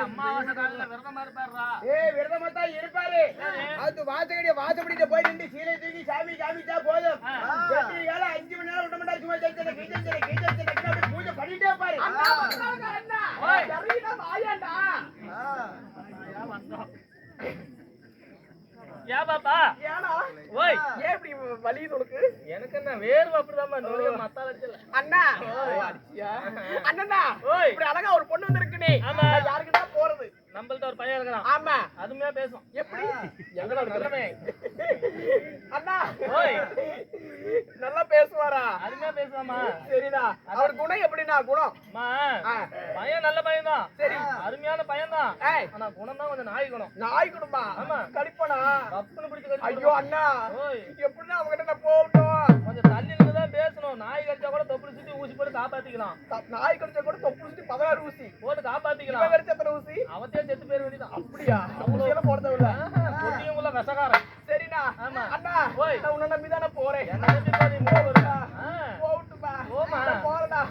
அம்மாவாசை காலையில விரதமா இருப்பாருடா. விரதமா தான் இருப்பாரு. அது வாசப்படியில போய் நின்று சீலை தூக்கி சாமி காமிச்சா போதும். 5 மணி நேரம் விட மாட்டாரு. சும்மா ஜெயிச்சல பூஜை பண்ணிட்டே இருப்பாரு. ஏன் பாப்பா? ஓய் ஏன் இப்படி வலியுது உனக்கு? எனக்கு என்ன வேர்வை அப்படிதான் மத்தால அடிச்சல. அண்ணா அண்ணா இப்படி அழகா ஒரு பொண்ணு வந்திருக்குனே. ஆமா, யாருக்கு தான் போறது? நம்மள்ட்ட ஒரு பையன் இருக்கிறான். ஆமா, அதுமே பேசும். எப்படி? எங்கடா இருக்கிறமே? அண்ணா ஓய் நல்லா பேசுவாரா? அதுமே பேசுவாமா? சரிடா. அவர் குணம் எப்படின்னா? குணம் பையன் நல்ல பையன் தான். சரி, அருமையான பையன் தான். ஆனா குணம் தான் கொஞ்சம் நாய் குணம். நாய் குணமா? ஆமா, கடிப்பனா? கப்புன்னு பிடிச்சு. ஐயோ அண்ணா, ஓய் எப்படின்னா அவங்கிட்ட நான் போகட்டும்? கொஞ்சம் தள்ளி நின்னுதான் பேசணும். நாய் கடிச்சா கூட தொப்புள் சுத்தி ஊசி போட்டு காப்பாத்திக்கலாம். நாய் கடிச்சா கூட தொப்புள் சுத்தி 16 ஊசி போட்டு காப்பாத்திக்கலாம். கடிச்ச எத்தனை ஊசி? அவத்தே செத்து பேர் வேண்டிதான். அப்படியா? ஊசியெல்லாம் போடுறதில்ல. பொட்டியுங்குள்ள விஷகாரன். சரிண்ணா. ஆமா அண்ணா, ஓய் நான் உன்னை நம்பிதானே போறேன். என்ன நம்பி போறீ? போகட்டுமா? போமா போறடா.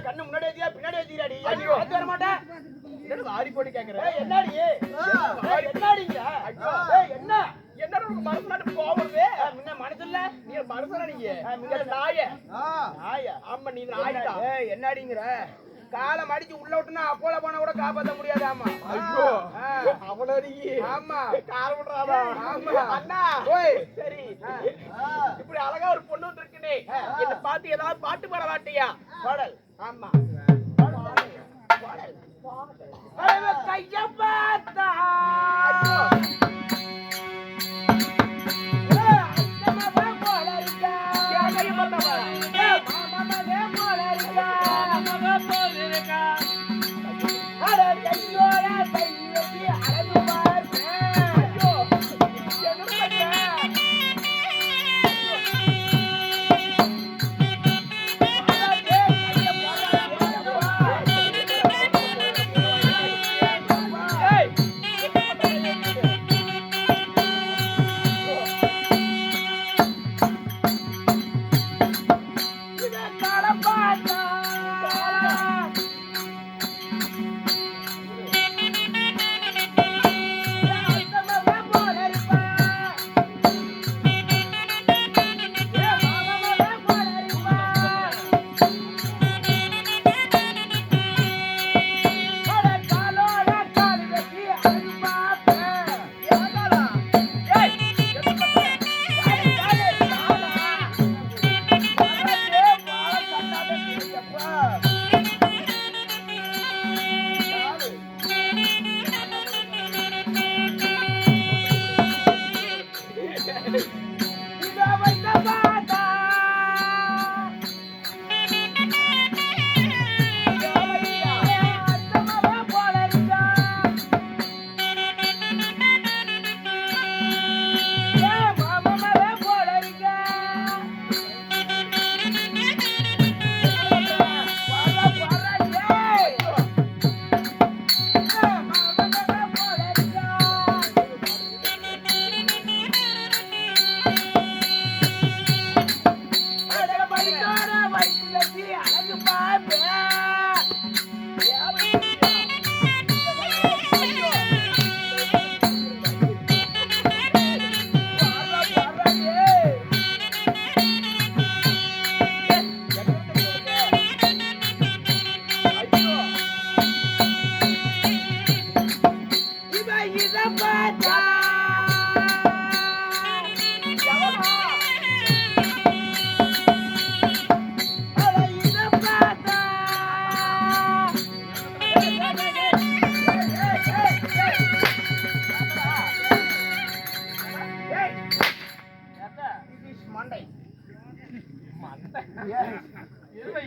கண்ணு முன்னாடி பின்னாடி வச்சுக்கிறாடி. வர மாட்டேன். வாரி போட்டு கேக்குறேன். என்னடி என்னடிங்க? என்ன என்ன மனசுல போகுது? முன்ன மனசு இல்ல, நீ மனசுல நீங்க நாய நாய. ஆமா, நீ நாய்டா. என்னடிங்கிற? காலை மடிச்சு உள்ள விட்டுனா அப்போல போனா கூட காப்பாற்ற முடியாது. ஆமா, ஐயோ அவள நீ. ஆமா, கால விடுறாதா? ஆமா அண்ணா. ஓய் சரி, இப்படி அழகா ஒரு பொண்ணு வந்துருக்குனே, என்ன பார்த்து ஏதாவது பாட்டு பாட மாட்டியா? பாடல். ஆமா, பாடல். கைய பார்த்தா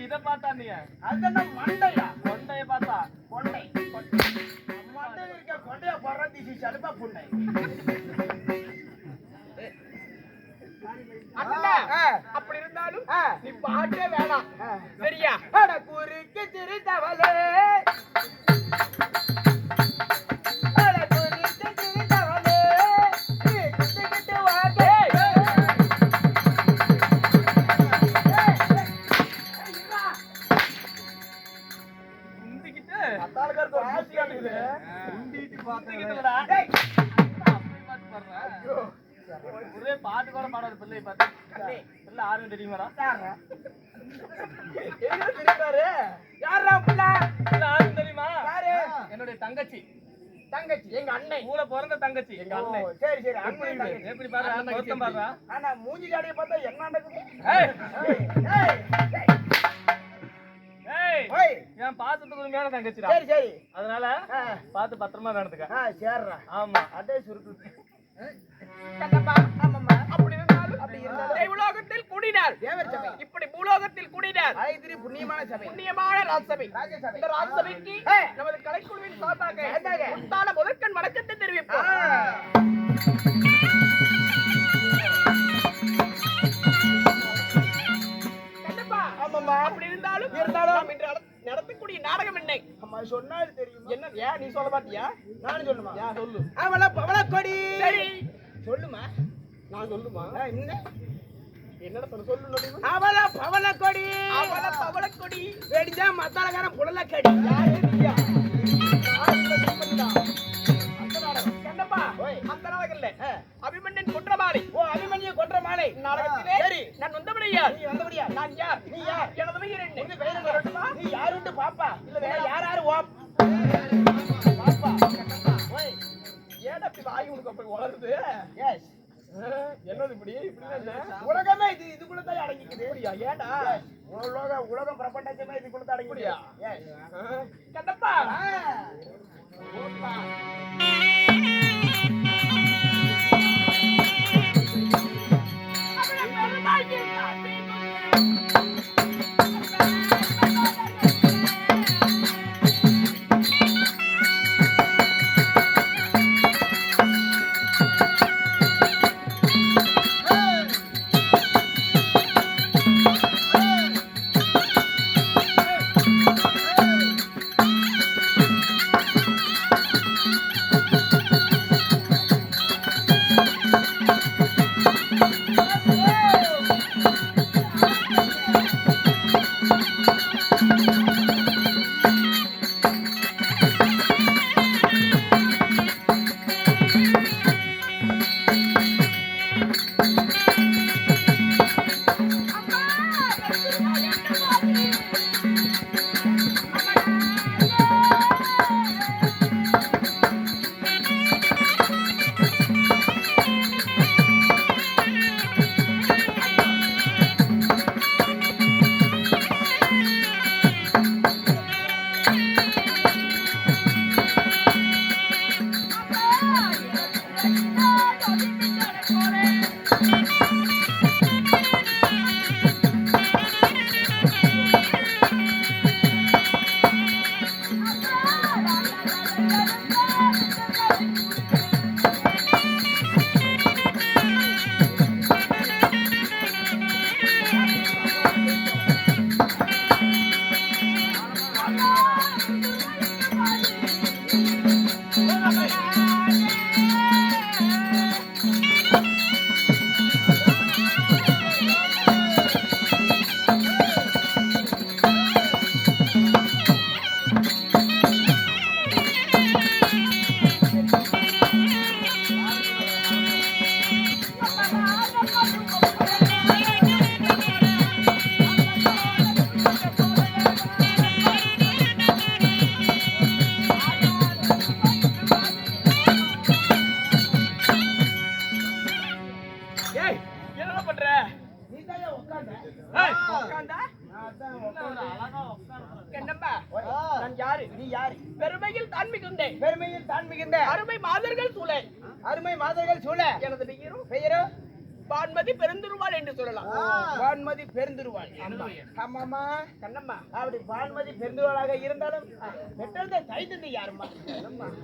இத பார்த்தா நீ அதென்ன மண்டையா? கொண்டைய பார்த்தா கொண்டை மண்டை இருக்க கொண்டைய போற திசி சலுப்பா புண்டை. அண்ணா, அப்படி இருந்தாலும் நீ பாட்டே வேணாம் சரியா? அட குறுக்கு திருத்தவளே ஒரே பாட்டு கூட பாடாது பிள்ளை பார்த்து பிள்ளை ஆர்வம் தெரியுமாடா? யாரா பிள்ளை ஆர்வம் தெரியுமா? என்னுடைய தங்கச்சி தங்கச்சி எங்க அண்ணன் கூட பிறந்த தங்கச்சி எங்க அண்ணன். சரி சரி எப்படி இருக்கு? எப்படி பாரு பொருத்தம் பாருடா. ஆனா மூஞ்சி ஜாடியை பார்த்தா என்ன நடக்குது? என் பாசத்துக்கு உண்மையான தங்கச்சிடா. சரி சரி அதனால பார்த்து பத்திரமா நடந்துக்க. சேர்றா ஆமா அதே சுருக்கு அப்படி இருந்தாலும் அப்படி இருந்தாலும் தேவலோகத்தில் குடினார் தேவர் சபை இப்படி பூலோகத்தில் குடினார் ஆயத்திரி புண்ணியமான சபை புண்ணியமான ராஜ்சபை. ராஜசபை இந்த ராஜ்சபைக்கு நமது கலைக்குழுவின் சார்பாக சார்பாக உண்டான முதற்கண் வணக்கத்தை தெரிவிப்போம். கண்டிப்பா. ஆமாம்மா அப்படி இருந்தாலும் நாம் இன்று நடத்தக்கூடிய நாடகம் என்ன? அம்மா சொன்னாரு தெரியும் என்ன ஏன் நீ சொல்ல மாட்டியா? நானும் சொல்லுமா சொல்லு. அவள பவள கொடி சரி சொல்லுமா நான் சொல்லுமா? என்னடா சொல்லு. அவள பவள கொடி அவள பவளக்கொடி வெடிஞ்சா மத்தாலகாரன் புலல கடி யாரு நீயா கண்டப்பா அந்த நாடகம் இல்ல அபிமன்னன் குற்றவாளி. ஓ அபிமன்யு கொன்ற மாலை நாடகத்திலே சரி நான் வந்தபடியா நீ வந்தபடியா நான் யார்? நீ யார்? எனது பெயர் என்ன? உங்க பெயர் என்ன? நீ யாருண்டு பாப்பா இல்ல வேற யாராரு ஓப் பாப்பா ஓய் ஏடா இப்படி வாய் உனக்கு அப்படி வளருது? எஸ் என்னது இப்படி என்ன உலகமே இதுக்குள்ள தான் அடங்கிக்குது அப்படியா? ஏடா உலகம் பிரபஞ்சமே இதுக்குள்ள தான் அடங்கிக்குது எஸ் கண்டப்பா பெருமையில் தான் மிகுந்தேன். பெருமையில் தான் மிகுந்த அருமை மாதர்கள் சூழ அருமை மாதர்கள் சூழ எனது பெயரும் பெயரோ பான்மதி பெருந்திருவாள் என்று சொல்லலாம். வான்மதி பெருந்திருவாள். ஆமாமா கண்ணம்மா அப்படி வான்மதி பெருந்திருவாளாக இருந்தாலும் பெற்றதை தைத்தது யாருமா?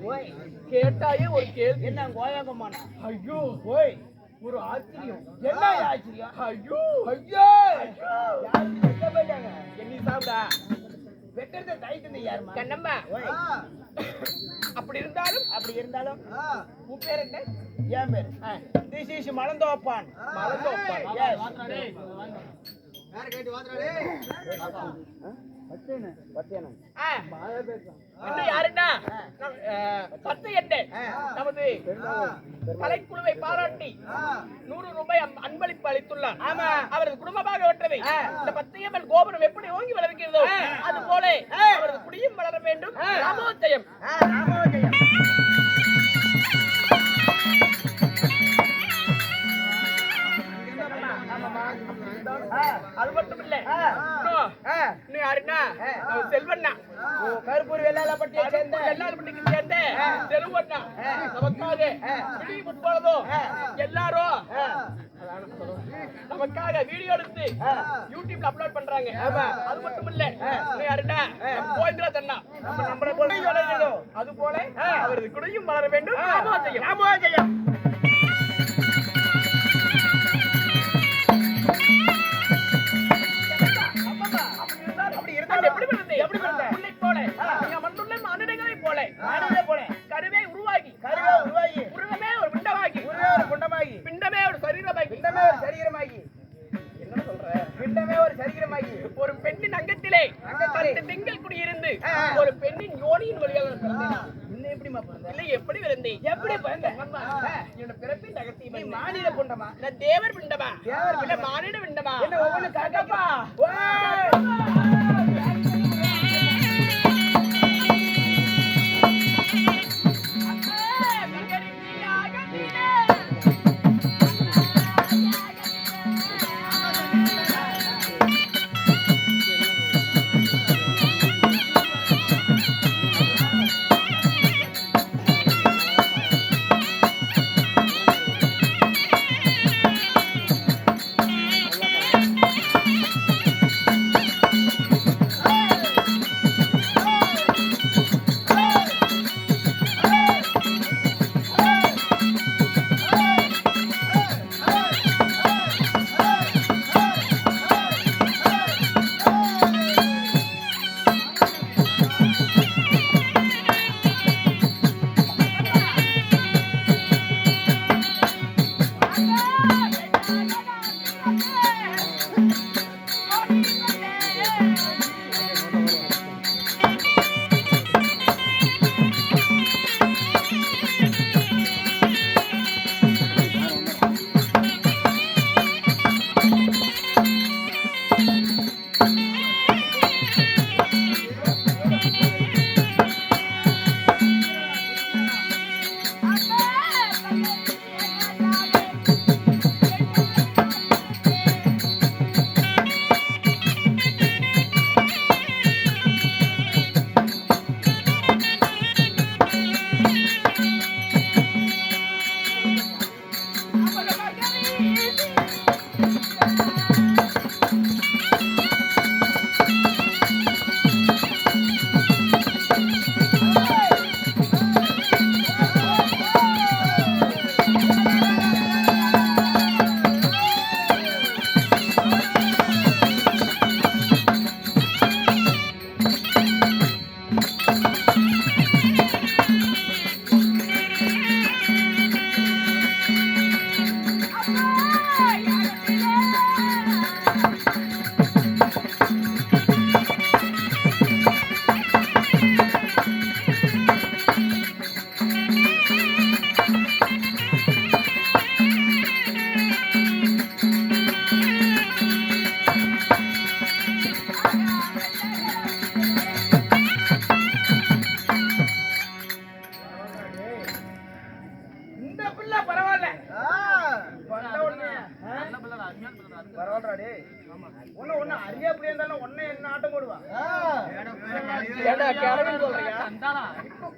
ஓய் கேட்டாயே ஒரு கேள்வி. என்ன கோயங்கம்மானா? ஐயோ ஓய் ஒரு ஆச்சரியம். என்ன ஆச்சரியம்? ஐயோ ஐயோ யாரும் வெட்ட போயிட்டாங்க. எண்ணி சாப்பிடா வெட்டுறத தைத்தது யாருமா? கண்ணம்மா அப்படி இருந்தாலும் உன் பேர் என்ன? ஏன் பேரு திஸ் இஸ் மலந்தோப்பான். மலந்தோப்பான். இன்னும் யாருன்னா பத்து என்ன நமது கலைக்குழுவை பாராட்டி 100 ரூபாய் அன்பளிப்பு அளித்துள்ளார். ஆமா. அவரது குடும்பமாக வெற்றவை இந்த பத்தியம்மன் கோபுரம் எப்படி ஓங்கி வளர்க்கிறதோ அது போல அவரது குடியும் வளர வேண்டும். ராமோஜயம். ராமோஜயம். அது மட்டும் இல்ல இன்னும் யாருன்னா செல்வண்ணா கருப்பூர் வெள்ளாளப்பட்டியை சேர்ந்த எல்லாரும் சேர்ந்த செல்வண்ணா நமக்காக விடிய முற்பொழுதோ எல்லாரும் நமக்காக வீடியோ எடுத்து யூடியூப்ல அப்லோட் பண்றாங்க. அது மட்டும் இல்ல இன்னும் யாருன்னா கோவிந்தராஜ் அண்ணா நம்மளை போல வளர்கிறதோ அது போல அவரது குடியும் வளர வேண்டும். ராமோஜயம். ராமோஜயம். அப்படி இருந்தால் எப்படி பிறந்த உன்னை போல மண்ணுள்ள மானிடங்களை போல கருவே உருவாகி உருவமே ஒரு பிண்டமாகி பிண்டமே ஒரு சரீரமாகி என்ன சொல்ற? பிண்டமே ஒரு சரீரமாகி ஒரு பெண்ணின் அங்கத்திலே 10 திங்கள் குடியிருந்து ஒரு பெண்ணின் யோனியின் வழியாக பிறந்தேன். இன்னும் எப்படிமா பிறந்த? இல்லை எப்படி பிறந்தேன்? எப்படி பிறந்த? என்னோட பிறப்பின் ரகசியம் நீ என்ன? மாநில புண்டமா? நான் தேவர் பிண்டமா இல்ல மானிட பிண்டமா? என்ன ஒவ்வொன்னு காக்கப்பா?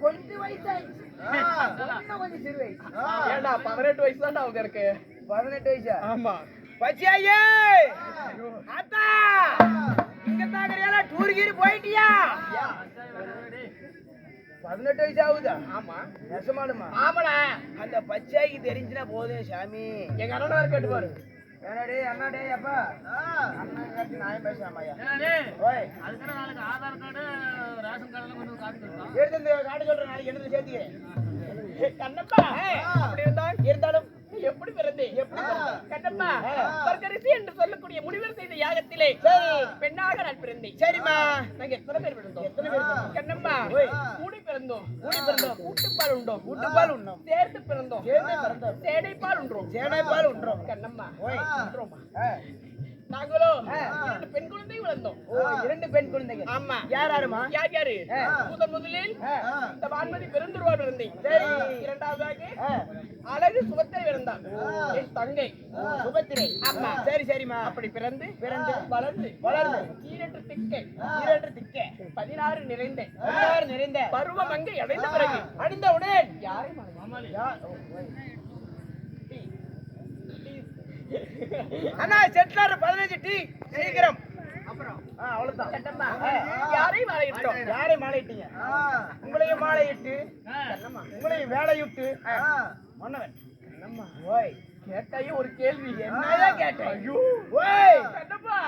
கொஞ்சம் வயசாயிடுச்சு. கொஞ்சம் சிறு வயசு. ஏண்டா 18 வயசு தான் ஆகுது எனக்கு. 18 வயசா? ஆமா. பச்சியாயே அத்தா இங்க தாக்கறியால டூர் கீரி போயிட்டியா? 18 வயசு ஆகுதா? ஆமா நெசமாலுமா? ஆமாடா. அந்த பச்சைக்கு தெரிஞ்சுனா போதும் சாமி. எங்க அண்ணன் கேட்டு பாரு. ஏன்னாடே அண்ணாடே அப்பா அண்ணன் கேட்டு நான் பேசுறாமாயா. ஓய் அதுக்கான நாளைக்கு ஆதார் கார்டு ரேஷன் கார்டு கொஞ்சம் காட்டுறோம். எடுத்து இந்த காட்டு சொல்றேன், நாளைக்கு எடுத்து சேர்த்துக்கிறேன். கண்ணப்பா அப்படி இருந்தாலும் எப்படி பிறந்தே? கண்ணப்பா பர்கரிசி என்று சொல்லக்கூடிய முனிவர் செய்த யாகத்திலே பெண்ணாக நான் பிறந்தேன். சரிம்மா. நாங்க எத்தனை பேர் பிறந்தோம்? எத்தனை பேர் பிறந்தோம்? கண்ணப்பா கூடி பிறந்தோம். கூட்டுப்பால் உண்டோம். கூட்டுப்பால் உண்ணோம். சேர்த்து பிறந்தோம். சேனைப்பால் உண்டோம். சேனைப்பால் உண்டோம். கண்ணம்மா ஓய் உண்டோமா? ஆ. நாங்களோ 2 பெண் குழந்தை வளர்ந்தோம். ஓ 2 பெண் குழந்தைங்க. ஆமா. யாருமா? யாரு? முதலில் இந்த வான்மதி பெருந்துருவா பிறந்தேன். சரி. இரண்டாவதாக அழகு சுபத்திரை பிறந்தாள். என் தங்கை சுபத்திரை. ஆமா. சரி சரிம்மா. அப்படி பிறந்து வளர்ந்து ஈரட்டு திக்கை 16 நிறைந்த 16 நிறைந்த பருவமங்கை அடைந்த பிறகு அணிந்தவுடன் யாரை அண்ணா செட்லார் 15 டீ சீக்கிரம். அப்புறம் அவ்வளவுதான். கண்ணம்மா யாரை மாலையிட்டோம்? யாரை மாலையிட்டீங்க? உங்களையும் மாலையிட்டு உங்களையும் வேலையிட்டு மன்னவன். கண்ணம்மா ஓய் கேட்டாயே ஒரு கேள்வி. என்னையா கேட்டேன்? ஐயோ ஓய் கண்ணம்மா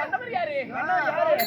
மன்னவர் யாரு? மன்னவன் யாரு?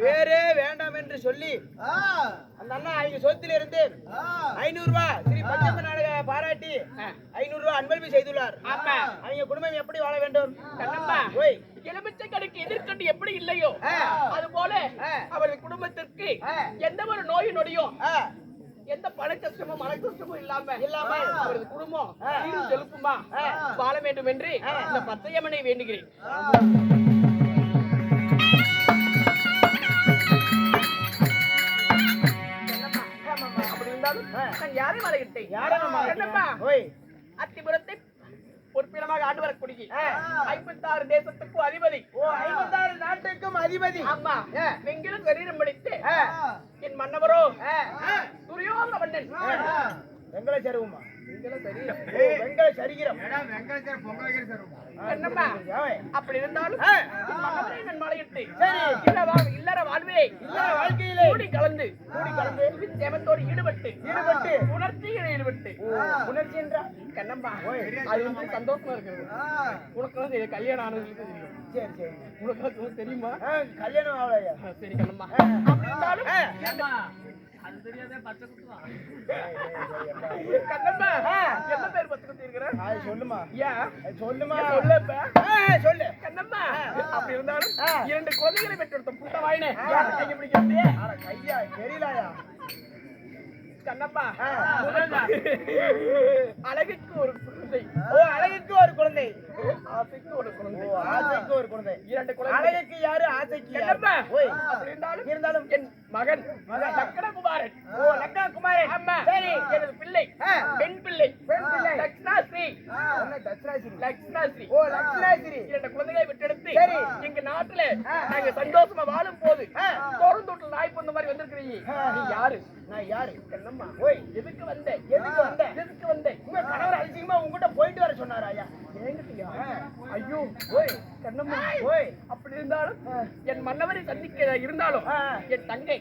வேறே வேண்டாம் என்று சொல்லி அந்த அண்ணா அவங்க சொத்துல இருந்து 500 ரூபாய் ஸ்ரீ பஞ்சம நாடக பாராட்டி 500 ரூபாய் அன்பளிப்பு செய்துள்ளார். ஆமா. அவங்க குடும்பம் எப்படி வாழ வேண்டும்? கண்ணம்மா ஓய் எலுமிச்சை கடைக்கு எதிர்கண்டு எப்படி இல்லையோ அது போல அவரது குடும்பத்திற்கு எந்த ஒரு நோய் நொடியும் எந்த பண கஷ்டமும் மன கஷ்டமும் இல்லாம அவரது குடும்பம் சீரும் செழிப்புமா வாழ வேண்டும் என்று இந்த பத்தையம்மனை வேண்டுகிறேன். அப்படி இருந்தாலும் நான் யாரை மாலையிட்டேன்? அத்திபுரத்தை பொற்பிடமாக ஆண்டு வரக்கூடிய 56 தேசத்துக்கும் அதிபதி. 56 நாட்டுக்கும் அதிபதி. ஆமா. வெங்கிலும் சரீரம் படித்து என் மன்னவரோ துரியோதன மன்னன் வெங்கல சருவமா நீங்களும் சரி வெங்கல சரிகிரம் என்னம்மா அப்படி இருந்தாலும் மகனை நான் மலையிட்டு சரி இல்லற வாழ்வே இல்ல வாழ்க்கையிலே கூடி கலந்து சேமத்தோடு ஈடுபட்டு உணர்ச்சியில் ஈடுபட்டு உணர்ச்சி என்றா கண்ணம்மா அது வந்து சந்தோஷமா இருக்கிறது உனக்கு தெரியும் கல்யாணம் ஆனதுக்கு தெரியும் சரி சரி உனக்கு தெரியுமா கல்யாணம் ஆகலையா சரி கண்ணம்மா அப்படி இருந்தாலும் அது தெரியாதே பச்சை குத்துவா கண்ணம்மா என்ன பேர் பத்து குத்தி இருக்கிற அது சொல்லுமா ஏன் சொல்லுமா சொல்லப்ப சொல்லு கண்ணம்மா அப்படி இருந்தாலும் 2 குழந்தைகளை பெற்றெடுத்த புட்ட வாயினே கையை பிடிக்கிறது கையா தெரியலையா கண்ணம்மா அழகுக்கு ஒரு குழந்தை அழகுக்கு ஒரு குழந்தை ஆசைக்கு ஒரு குழந்தை ஆசைக்கு ஒரு குழந்தை 2 குழந்தை அழகுக்கு யாரு ஆசைக்கு கண்ணம்மா ஓய் அப்படி இருந்தாலும் என் மகன் லக்கணகுமாரன் லக்கணகுமாரன் ஆமா சரி எனது பிள்ளை பெண் பிள்ளை லக்ஷ்ணாஸ்ரீ தட்சிணாசிரி லக்ஷ்ணாஸ்ரீ லட்சுணாசிரி 2 குழந்தைகளை பெற்றெடுத்து சரி எங்க நாட்டுல நாங்க சந்தோஷமா வாழும் போது தோட்டத்துல நாய் பொந்த மாதிரி வந்திருக்கிறீங்க நீ யாரு நான் யாரு கண்ணம்மா ஓய் எதுக்கு வந்த எதுக்கு வந்த உங்க கணவர் அதிசயமா உங்ககிட்ட போயிட்டு வர சொன்னாரு ஐயா ஏங்கிட்டியா ஐயோ ஓய் கண்ணம்மா ஓய் அப்படி இருந்தாலும் என் மன்னவரை சந்திக்க இருந்தாலும் என் தங்கை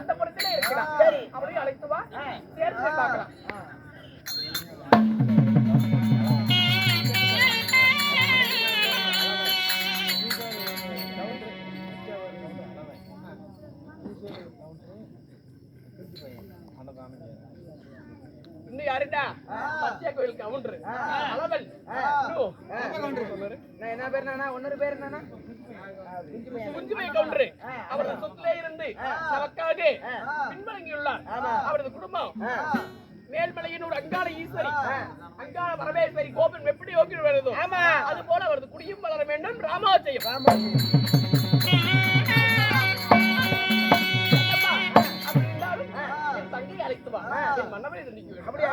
அந்த புறத்திலே இருக்கிறான் சரி அவளையும் அழைத்து வா சேர்த்து பார்க்கலாம் இன்னும் யாருடா பச்சை கோயில் கவுண்டர் அளவல் நான் என்ன பேர் நானா இன்னொரு பேர் என்னன்னா குஞ்சுமை கவுண்டர் அவரது சொத்திலே இருந்து நமக்காக பின்வழங்கியுள்ளார் அவரது குடும்பம் மேல்மலையினூர் அங்காள ஈஸ்வரி அங்காள பரமேஸ்வரி கோபன் எப்படி யோகி வருதோ அது போல அவரது குடியும் வளர வேண்டும் ராமாஜெயம் அப்படி இருந்தாலும் என் தங்கையை அழைத்து வா என் மன்னவரை சந்திக்க வேண்டும் அப்படியே